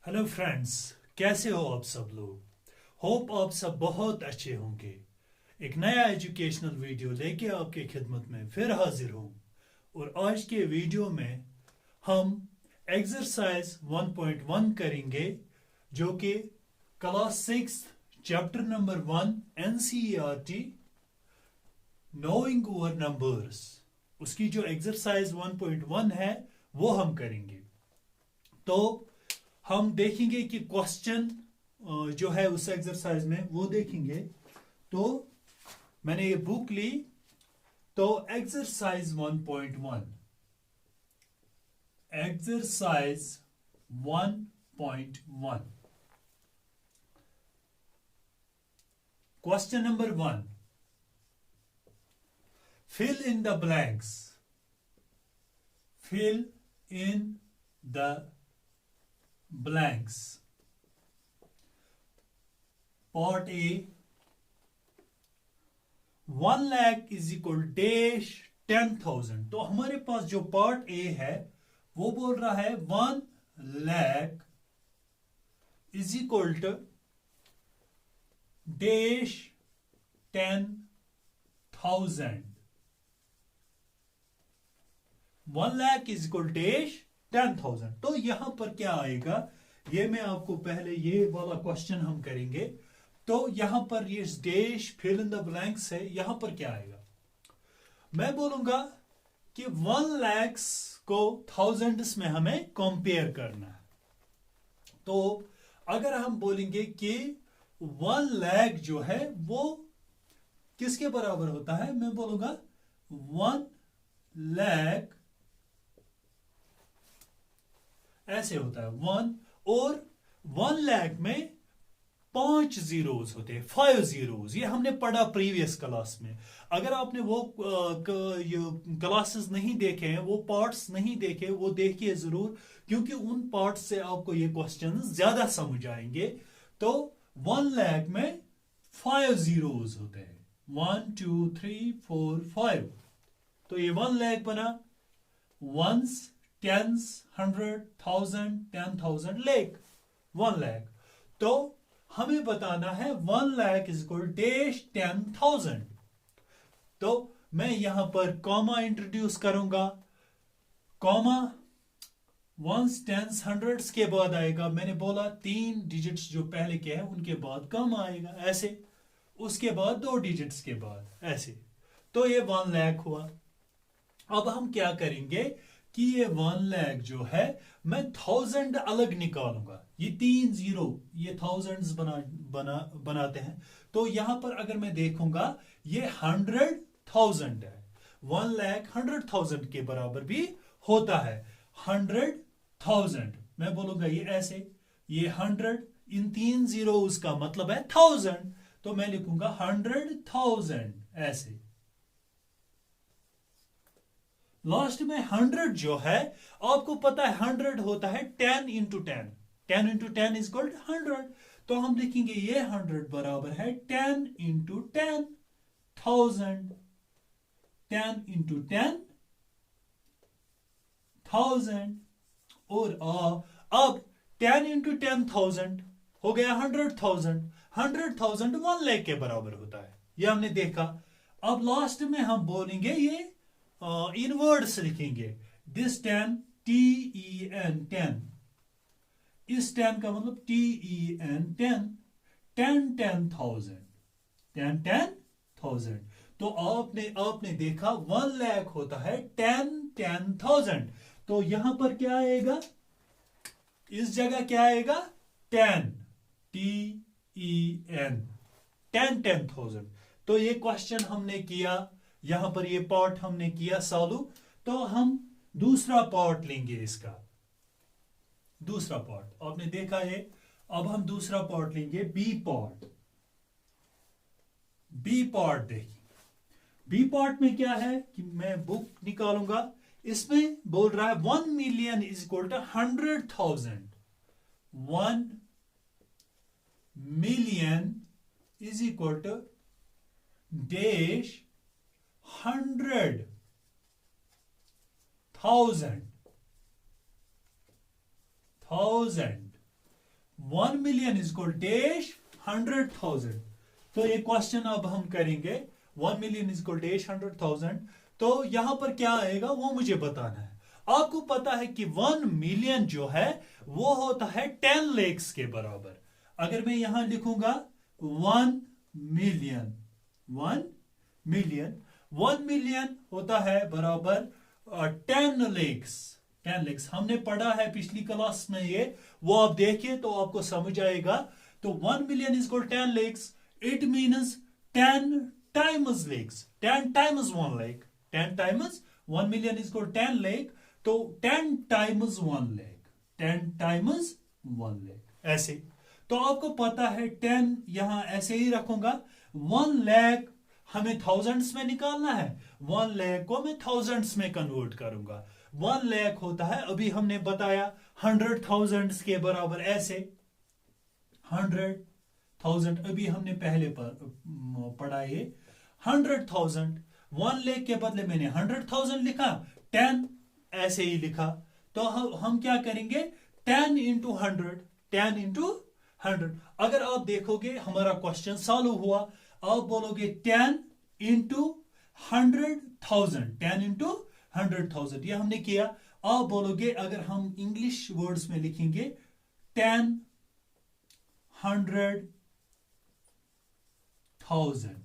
Hello friends. कैसे हो आप सब लोग। होप आप सब बहुत अच्छे होंगे। एक नया एजुकेशनल वीडियो लेके आपके खिदमत में फिर हाजिर हूँ। और आज के वीडियो में हम एक्सरसाइज 1.1 करेंगे, जो कि class 6 chapter number 1 NCERT knowing over numbers, उसकी जो एक्सरसाइज 1.1 है वो हम करेंगे। तो हम देखेंगे कि क्वेश्चन जो है उस एक्सरसाइज में वो देखेंगे। तो मैंने ये बुक ली। तो exercise 1.1, exercise 1.1, question number 1, fill in the blanks, fill in the blanks। Part A, 1 lakh is equal dash 10,000। तो हमारे पास जो पार्ट ए है वो बोल रहा है 1 lakh is equal to dash 10,000। 1 lakh is equal dash 10,000। तो यहां पर क्या आएगा, ये मैं आपको पहले ये वाला क्वेश्चन हम करेंगे। तो यहां पर ये dash fill in the blanks है, यहां पर क्या आएगा। मैं बोलूंगा कि 1 लाख को थाउजेंड्स में हमें कंपेयर करना है। तो अगर हम बोलेंगे कि 1 लाख जो है वो किसके बराबर होता है, मैं बोलूंगा 1 लाख ऐसे होता है 1, और 1 लाख में 5 जीरोस होते हैं, 5 जीरोस। ये हमने पढ़ा प्रीवियस क्लास में। अगर आपने वो क्लासेस नहीं देखे हैं, वो पार्ट्स नहीं देखे, वो देखिए जरूर, क्योंकि उन पार्ट्स से आपको ये क्वेश्चन ज्यादा समझ आएंगे। तो 1 लाख में 5 जीरोस होते हैं, 1 2 3 4 5। तो ये 1 लाख बना, वंस, टेंस, 100, 1000, 10,000, लाख, 1 लाख। तो हमें बताना है 1 लाख इज इक्वल डैश 10,000। तो मैं यहां पर कॉमा इंट्रोड्यूस करूंगा। कॉमा वंस, टेंस, हंड्रेड्स के बाद आएगा, मैंने बोला 3 डिजिट्स जो पहले के हैं उनके बाद कॉमा आएगा, ऐसे। उसके बाद 2 डिजिट्स के बाद ऐसे। तो ये 1 लाख हुआ। अब हम क्या करेंगे कि ये 1 लाख जो है मैं 1000 अलग निकालूंगा। ये 3 जीरो ये थाउजेंड्स बनाते हैं। तो यहां पर अगर मैं देखूंगा ये 100,000 है। 1 लाख 100,000 के बराबर भी होता है। 100,000 मैं बोलूंगा ये ऐसे, ये 100, इन 3 जीरो उसका मतलब है 1000। तो मैं लिखूंगा 100,000 ऐसे। लास्ट में 100 जो है, आपको पता है 100 होता है 10 इंटू 10। 10 into 10 is equal 100। तो हम लिखेंगे ये 100 बराबर है 10 इंटू 10,000। 10 इंटू 10,000। और अब 10 इंटू 10,000 हो गया 100,000। 100,000 1 लाख के बराबर होता है, ये हमने देखा। अब लास्ट में हम बोलेंगे ये इन वर्ड्स लिखेंगे। दिस 10, TEN 10, इस 10 का मतलब TEN 10, 10 10,000, 10 10,000। तो आपने देखा 1 लाख होता है 10 10,000। तो यहां पर क्या आएगा, इस जगह क्या आएगा, 10, TEN, 10 10,000। तो ये क्वेश्चन हमने किया, यहां पर ये पार्ट हमने किया सॉल्व। तो हम दूसरा पार्ट लेंगे इसका। दूसरा पार्ट आपने देखा है। अब हम दूसरा पार्ट लेंगे, बी पार्ट। बी पार्ट देखिए। बी पार्ट में क्या है कि मैं बुक निकालूंगा। इसमें बोल रहा है 1 million is equal to 100,000। 1 million is equal to dash 100,000। 1000 1 million is equal dash 100,000। तो ये क्वेश्चन अब हम करेंगे 1 million इज इक्वल डैश 100,000। तो यहां पर क्या आएगा वो मुझे बताना है। आपको पता है कि 1 million जो है वो होता है 10 lakhs के बराबर। अगर मैं यहां लिखूंगा 1 million, 1 million होता है बराबर 10 lakhs। 10 lakhs हमने पढ़ा है पिछली क्लास में, ये वो आप देखिए तो आपको समझ आएगा। तो 1 million is equal 10 lakhs, it means 10 times lakhs, 10 times 1 lakh, 10 times 1 million is equal 10 lakh। तो 10 times 1 lakh, 10 times 1 lakh ऐसे। तो आपको पता है 10 यहां ऐसे ही रखूंगा। 1 lakh हमें थाउजेंड्स में निकालना है, 1 lakh को मैं थाउजेंड्स में कन्वर्ट करूंगा। 1 lakh होता है, अभी हमने बताया 100,000 के बराबर, ऐसे 100,000 अभी हमने पहले पढ़ा ये 100,000। 1 lakh के बदले मैंने 100,000 लिखा, 10 ऐसे ही लिखा। तो हम क्या करेंगे 10 इंटू 100, 10 इंटू 100। अगर आप देखोगे हमारा क्वेश्चन सॉल्व हुआ, आप बोलोगे 10 इंटू 100,000, 10 इंटू 100,000, ये हमने किया। आप बोलोगे अगर हम इंग्लिश वर्ड्स में लिखेंगे 10 100,000,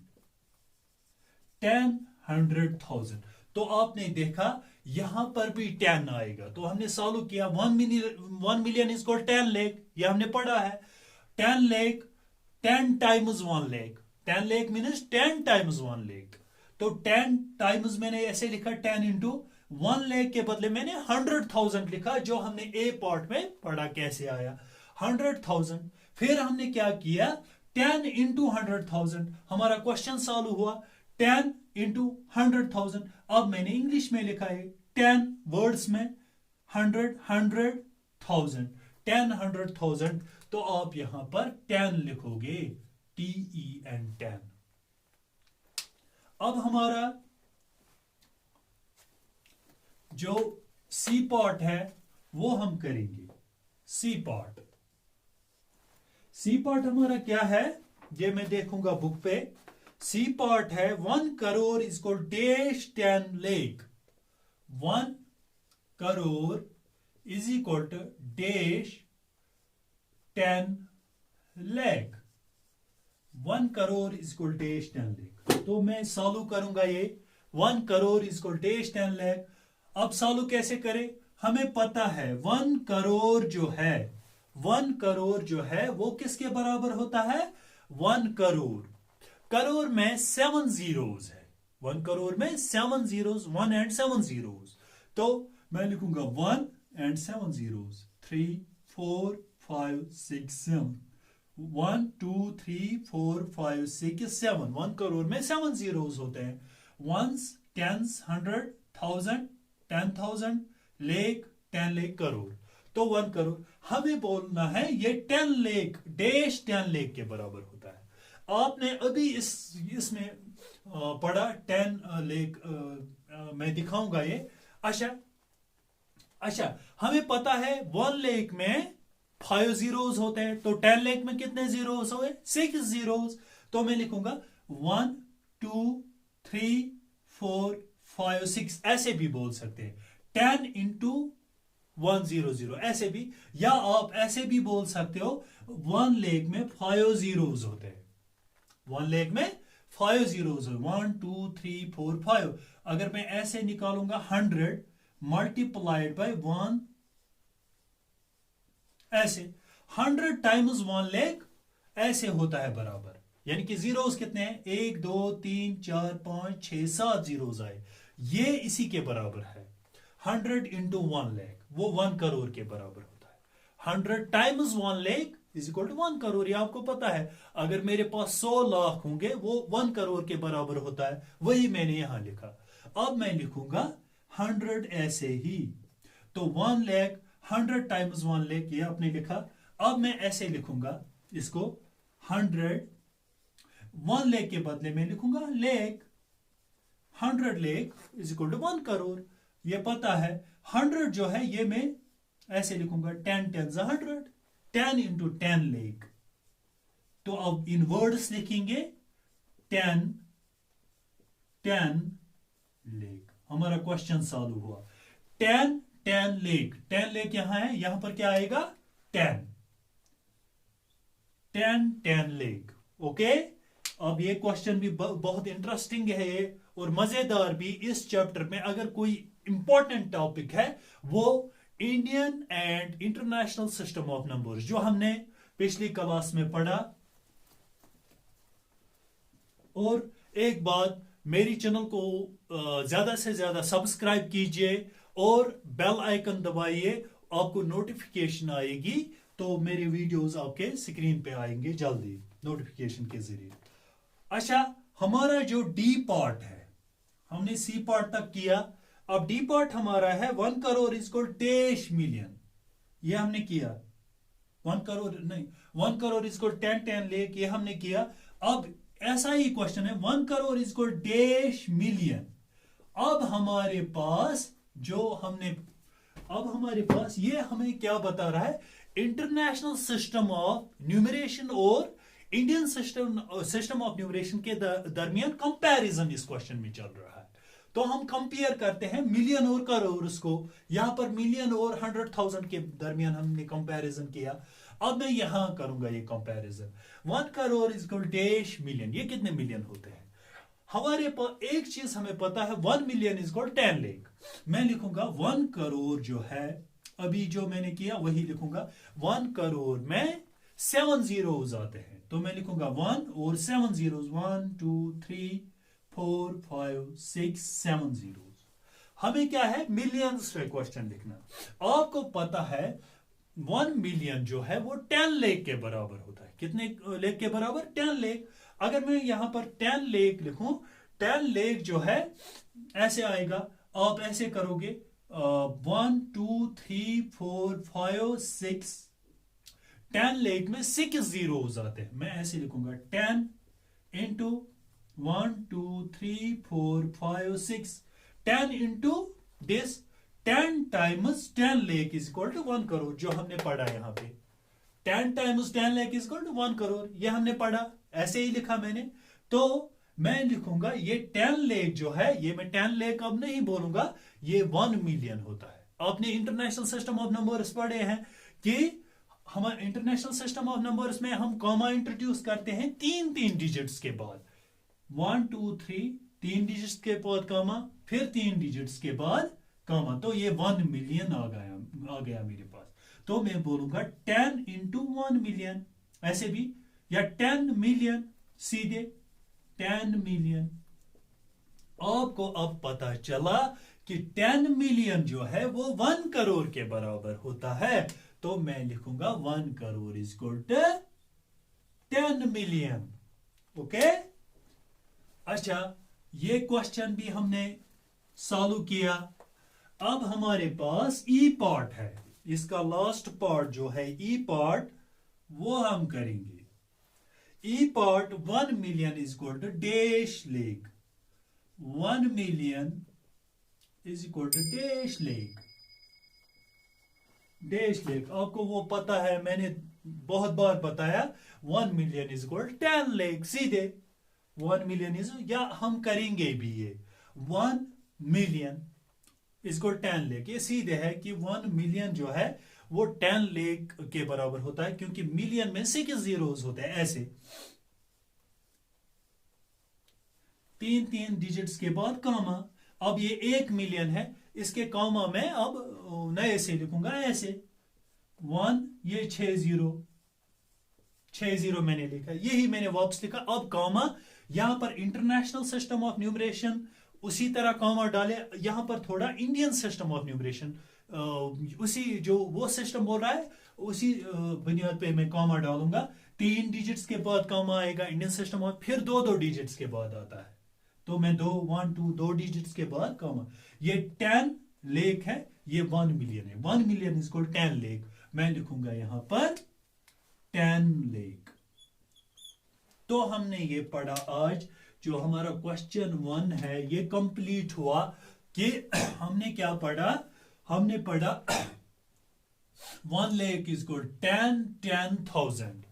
10 100,000, तो आपने देखा यहां पर भी 10 आएगा। तो हमने सॉल्व किया 1 million इज इक्वल 10 lakh, ये हमने पढ़ा है। 10 lakh 10 times 1 lakh, 10 lakh means 10 times 1 lakh। तो 10 times मैंने ऐसे लिखा 10 इंटू 1 lakh के बदले मैंने 100,000 लिखा, जो हमने ए पार्ट में पढ़ा कैसे आया 100,000। फिर हमने क्या किया 10 इंटू 100,000, हमारा क्वेश्चन सॉल्व हुआ 10 इंटू 100,000। अब मैंने इंग्लिश में लिखा है 10 वर्ड्स में 100,000, 10 100,000। तो आप यहां पर 10 लिखोगे, TEN 10। अब हमारा जो सी पार्ट है वो हम करेंगे। सी पार्ट हमारा क्या है, ये मैं देखूंगा बुक पे। सी पार्ट है 1 crore is equal dash 10 lakh, 1 crore is equal to dash 10 lakh, 1 crore is equal dash 10 lakh। तो मैं सॉल्व करूंगा ये 1 crore is equal dash 10 lakh। अब सॉल्व कैसे करें, हमें पता है 1 करोड़ जो है, 1 करोड़ जो है वो किसके बराबर होता है 1 करोड़, करोड़ में 7 zeros है, 1 करोड़ में 7 zeros, 1 and 7 zeros। तो मैं लिखूंगा 1 and 7 zeros, 3 4 5 6 7, 1 2 3 4 5 6 7, 1 करोड़ में 7 zeros होते हैं। वंस, टेंस, 100, 1000, 10,000, लेख, 10 lakh, करोड़। तो 1 करोड़ हमें बोलना है ये 10 lakh डैश 10 lakh के बराबर होता है। आपने अभी इसमें पढ़ा 10 lakh, मैं दिखाऊंगा ये। अच्छा हमें पता है 1 lakh में 5 zeros होते हैं, तो 10 lakh में कितने zeros हुए 6 zeros। तो मैं लिखूंगा 1 2 3 4 5 6, ऐसे भी बोल सकते हैं 10 इंटू 100 ऐसे भी, या आप ऐसे भी बोल सकते हो 1 lakh में 5 zeros होते हैं, 1 lakh में 5 zeros है, 1 2 3 4 5। अगर मैं ऐसे निकालूंगा 100 मल्टीप्लाइड बाय 1, ऐसे 100 टाइम्स 1 lakh ऐसे होता है बराबर, यानी कि जीरोस कितने हैं 1 2 3 4 5 6 7 जीरोस आए, ये इसी के बराबर है। 100 इंटू 1 lakh वो 1 करोड़ के बराबर होता है। 100 times 1 lakh is equal to 1 crore, ये आपको पता है। अगर मेरे पास 100 लाख होंगे वो 1 करोड़ के बराबर होता है, वही मैंने यहां लिखा। अब मैं लिखूंगा 100 ऐसे ही, तो 1 lakh 100 टाइम्स 1 lakh ये आपने लिखा। अब मैं ऐसे लिखूंगा इसको 100, 1 lakh के बदले में लिखूंगा लेख, 100 lakh is equal to 1 crore, ये पता है। 100 जो है ये मैं ऐसे लिखूंगा 10 10s 100, 10 इंटू 10 लेक। तो अब इन वर्ड्स लिखेंगे 10 लेक। हमारा क्वेश्चन सॉल्व हुआ। 10 लेक, 10 लेक यहां है, यहां पर क्या आएगा 10 लेक। ओके, अब ये क्वेश्चन भी बहुत इंटरेस्टिंग है ये और मजेदार भी। इस चैप्टर में अगर कोई इंपॉर्टेंट टॉपिक है वो Indian and international system of numbers, जो हमने पिछली क्लास में पढ़ा। और एक बात, मेरी चैनल को ज्यादा से ज्यादा सब्सक्राइब कीजिए और बेल आइकन दबाइए, आपको नोटिफिकेशन आएगी तो मेरे वीडियोस आपके स्क्रीन पे आएंगे जल्दी नोटिफिकेशन के जरिए। अच्छा, हमारा जो डी पार्ट है, हमने सी पार्ट तक किया, अब डी पार्ट हमारा है 1 crore is equal dash million. ये हमने किया 1 करोड़ नहीं, 1 करोड़ इज इक्वल 10 लेक, ये हमने किया। अब ऐसा ही क्वेश्चन है 1 crore is equal dash million. अब हमारे पास ये हमें क्या बता रहा है, इंटरनेशनल सिस्टम ऑफ न्यूमरेशन और इंडियन सिस्टम ऑफ न्यूमरेशन के दरमियान कंपैरिजन इस क्वेश्चन में चल रहा है। तो हम कंपेयर करते हैं मिलियन और करोड़ को। यहां पर मिलियन और 100,000 के दरमियान हमने कंपैरिजन किया। अब मैं यहां करूंगा ये comparison. 1 crore is equal dash million, ये कितने मिलियन होते हैं? हमारे पास एक चीज हमें पता है, 1 मिलियन इज इक्वल 10 लेक। मैं लिखूंगा 1 करोड़ जो है, अभी जो मैंने किया वही लिखूंगा। 1 करोड़ में 7 जीरोज आते हैं, तो मैं लिखूंगा 1 और 7 जीरोज, 1 2 3 4 5 6 7 जीरोज। हमें क्या है, मिलियंस पे क्वेश्चन लिखना। आपको पता है 1 मिलियन जो है वो 10 लेक के बराबर होता है। कितने लेक के बराबर? 10 लेक। अगर मैं यहां पर 10 लेक लिखूं, 10 लेक जो है ऐसे आएगा, आप ऐसे करोगे 1 2 3 4 5 6, 10 लेक में 6 जीरोज आते हैं। मैं ऐसे लिखूंगा 10 into 1 2 3 4 5 6, 10 into this 10 times 10 lakh is equal to 1 crore, जो हमने पढ़ा यहां पे। 10 times 10 lakh is equal to 1 crore, ये हमने पढ़ा, ऐसे ही लिखा मैंने। तो मैं लिखूंगा ये 10 लेक जो है, ये मैं 10 लेक अब नहीं बोलूंगा, ये 1 मिलियन होता है। आपने इंटरनेशनल सिस्टम ऑफ नंबर्स पढ़े हैं कि हमारे इंटरनेशनल सिस्टम ऑफ नंबर्स में हम कॉमा इंट्रोड्यूस करते हैं 3 डिजिट्स के बाद। 1 2 3, 3 डिजिट्स के बाद कॉमा, फिर 3 डिजिट्स के बाद कॉमा, तो ये 1 मिलियन आ गया मेरे पास। तो मैं बोलूंगा 10 इंटू 1 मिलियन, ऐसे भी, या 10 मिलियन, सीधे 10 मिलियन। आपको अब पता चला कि 10 मिलियन जो है वो 1 करोड़ के बराबर होता है। तो मैं लिखूंगा 1 crore is equal to 10 million. Okay, अच्छा, ये क्वेश्चन भी हमने सॉल्व किया। अब हमारे पास ई पार्ट है, इसका लास्ट पार्ट जो है ई पार्ट, वो हम करेंगे। E part 1 million is equal to dash lakh. 1 million is equal to dash lakh. Dash lakh आपको वो पता है, मैंने बहुत बार बताया। 1 मिलियन इज इक्वल 10 लेक, सीधे 1 मिलियन इज, या हम करेंगे भी ये 1 मिलियन इज इक्वल 10 लेक। ये सीधे है कि 1 मिलियन जो है वो 10 लेक के बराबर होता है, क्योंकि मिलियन में 6 जीरोज होते हैं, ऐसे 3 डिजिट्स के बाद कॉमा। अब ये 1 मिलियन है, इसके कॉमा में अब नए से लिखूंगा ऐसे 1, ये 6 जीरो मैंने लिखा, यही मैंने वापस लिखा। अब कॉमा, यहां पर इंटरनेशनल सिस्टम ऑफ न्यूमरेशन, उसी तरह कॉमा डाले। यहां पर थोड़ा इंडियन सिस्टम ऑफ न्यूमरेशन, उसी जो वो सिस्टम बोल रहा है उसी बुनियाद पे मैं कॉमा डालूंगा। 3 डिजिट्स के बाद कॉमा आएगा इंडियन सिस्टम ऑफ, फिर 2 डिजिट्स के बाद आता है, तो मैं 2 डिजिट्स के बाद कॉमा। ये 10 लेक है, ये 1 मिलियन है। 1 मिलियन इज इक्वल 10 लेक, मैं लिखूंगा यहां पर 10 लेक। तो हमने ये पढ़ा आज, जो हमारा क्वेश्चन 1 है ये कंप्लीट हुआ। कि हमने क्या पढ़ा? हमने पढ़ा 1 lakh is equal 10,000,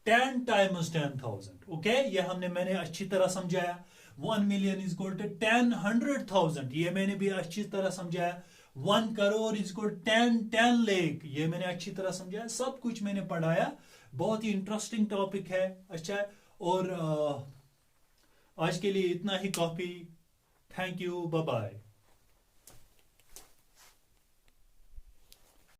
10 times 10,000. Okay, ये मैंने अच्छी तरह समझाया. 1 million is equal to 10 100,000, ये मैंने भी अच्छी तरह समझाया. 1 crore is equal to 10 lakh, ये मैंने अच्छी तरह समझाया. सब कुछ मैंने पढ़ाया. बहुत ही इंटरेस्टिंग टॉपिक है. अच्छा है. और आज के लिए इतना ही काफी. Thank you. Bye bye.